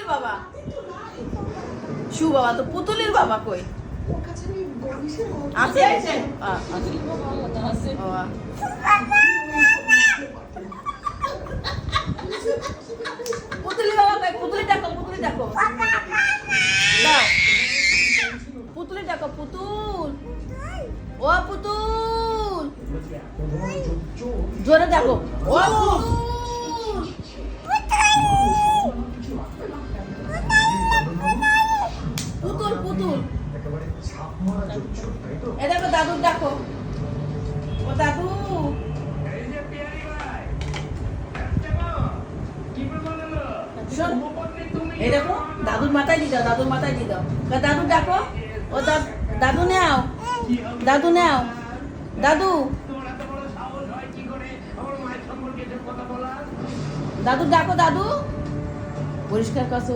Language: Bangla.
পুতুলের বাবা শু বাবা তো পুতুলের বাবা কই আছে পুতুলের বাবা কই পুতুলি ডাকো দাও পুতুলি ডাকো পুতুল ও পুতুল জোরে ডাকো ও পুতুল পুতুল এ দেখো দাদুর ডাকো ও দাদু এই দেখো দাদুর মাথায় দিয়ে দাও দাদু ডাকো ও দাদু নাও দাদু দাদু ডাকো দাদু পরিষ্কার করছো